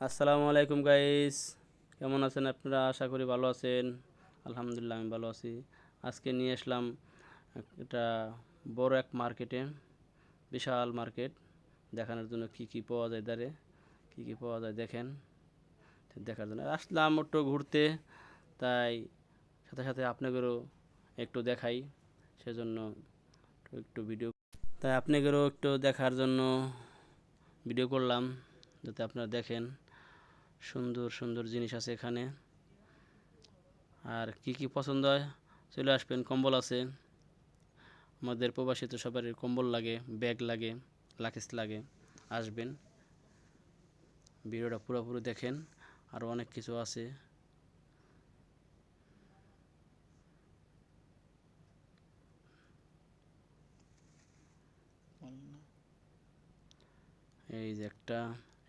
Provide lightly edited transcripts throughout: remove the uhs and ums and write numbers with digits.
আসসালামু আলাইকুম গাইস, কেমন আছেন আপনারা? আশা করি ভালো আছেন। আলহামদুলিল্লাহ আমি ভালো আছি। আজকে নিয়ে আসলাম এটা বড় এক মার্কেটে, বিশাল মার্কেট দেখানোর জন্য কি কি পাওয়া যায় দাঁড়ে, কি কি পাওয়া যায় দেখেন। দেখার জন্য আসলাম একটু ঘুরতে, তাই সাথে সাথে আপনাদেরও একটু দেখাই, সেজন্য একটু ভিডিও, তাই আপনাদেরও একটু দেখার জন্য ভিডিও করলাম, যাতে আপনারা দেখেন। সুন্দর সুন্দর জিনিস আছে এখানে, আর কি কি পছন্দ হয় চলে আসবেন। কম্বল আছে, আমাদের প্রবাসী তো সবারই কম্বল লাগে, ব্যাগ লাগে, লাকেজ লাগে। আসবেন, ভিডিওটা পুরোপুরি দেখেন, আরও অনেক কিছু আছে। এই যে একটা,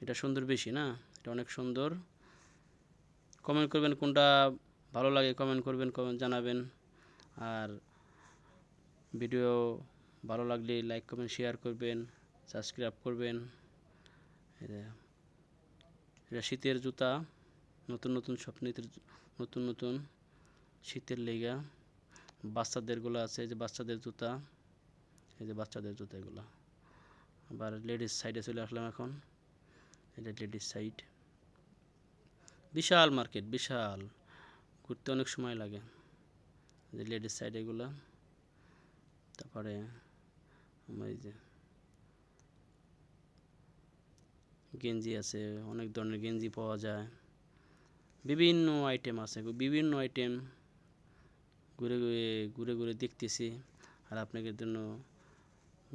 এটা সুন্দর বেশি না, এটা অনেক সুন্দর। কমেন্ট করবেন কোনটা ভালো লাগে, কমেন্ট করবেন, কমেন্ট জানাবেন। আর ভিডিও ভালো লাগলে লাইক কমেন্ট শেয়ার করবেন, সাবস্ক্রাইব করবেন। এটা শীতের জুতা, নতুন নতুন সব নতুন নতুন শীতের লেগা বাচ্চাদেরগুলো আছে। এই যে বাচ্চাদের জুতা, এই যে বাচ্চাদের জুতা এগুলো। আবার লেডিস সাইডে চলে আসলাম এখন, এটা লেডিস সাইড। বিশাল মার্কেট, বিশাল, ঘুরতে অনেক সময় লাগে। যে লেডিস সাইড এগুলো, তারপরে এই যে গেঞ্জি আছে, অনেক ধরনের গেঞ্জি পাওয়া যায়, বিভিন্ন আইটেম আছে, বিভিন্ন আইটেম। ঘুরে ঘুরে ঘুরে ঘুরে দেখতেছি, আর আপনাদের জন্য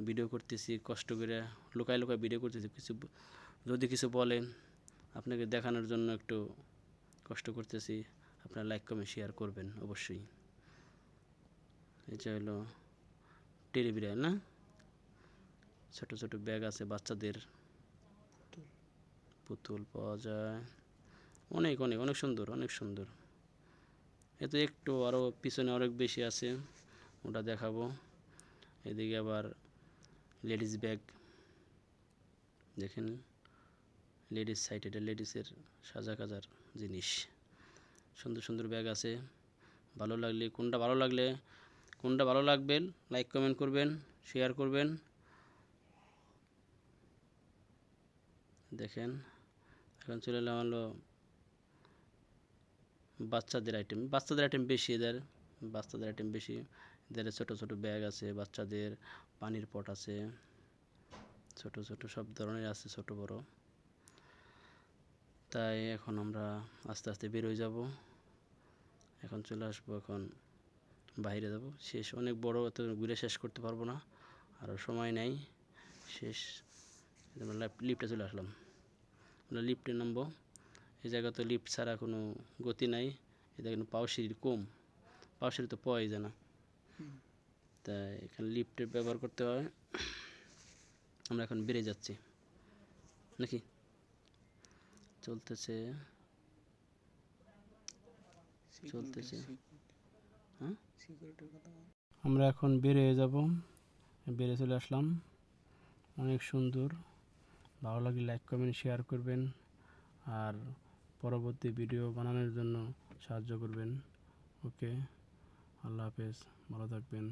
ভিডিও করতেছি, কষ্ট করে লুকায় লুকায় ভিডিও করতেছি। কিছু যদি কিছু বলেন, আপনাকে দেখানোর জন্য একটু কষ্ট করতেছি। আপনারা লাইক কমেন্ট শেয়ার করবেন অবশ্যই। এটা হলো টেডি বিড়াল না, ছোট ছোট ব্যাগ আছে বাচ্চাদের, পুতুল পাওয়া যায়, অনেক অনেক অনেক সুন্দর, অনেক সুন্দর। এতে একটু আরও পিছনে অনেক বেশি আছে, ওটা দেখাবো। এদিকে আবার লেডিস ব্যাগ দেখেন, লেডিস সাইড, এটা লেডিসের সাজা কাজার জিনিস। সুন্দর সুন্দর ব্যাগ আছে। ভালো লাগলে কোনটা ভালো লাগবে লাইক কমেন্ট করবেন, শেয়ার করবেন। দেখেন, এখন চলে এলাম হলো বাচ্চাদের আইটেম বেশি এদের, বাচ্চাদের আইটেম বেশি এদের। ছোট ছোট ব্যাগ আছে বাচ্চাদের, পানির পট আছে, ছোট ছোট সব ধরনের আছে, ছোট বড়। তাই এখন আমরা আস্তে আস্তে বেরোয় যাব, এখন চলে আসবো, এখন বাইরে যাব। শেষ অনেক বড়, এত ঘুরে শেষ করতে পারবো না, আরও সময় নেই। শেষ লিফটে চলে আসলাম, আমরা লিফটে নামবো। এই জায়গা তো লিফট ছাড়া কোনো গতি নাই, এটা কিন্তু পাও সিঁড়ি কম, পাও সিঁড়ি তো পাওয়াই যায় না, তাই এখানে লিফটের ব্যবহার করতে হয়। আমরা এখন বেড়ে যাচ্ছি নাকি, চলতেছে চলতেছে। হ্যাঁ, আমরা এখন বেরিয়ে যাব, বেরিয়ে চলে আসলাম। অনেক সুন্দর, ভালো লাগলে লাইক কমেন্ট শেয়ার করবেন, আর পরবর্তী ভিডিও বানানোর জন্য সাহায্য করবেন। ওকে, আল্লাহ হাফেজ, ভালো থাকবেন।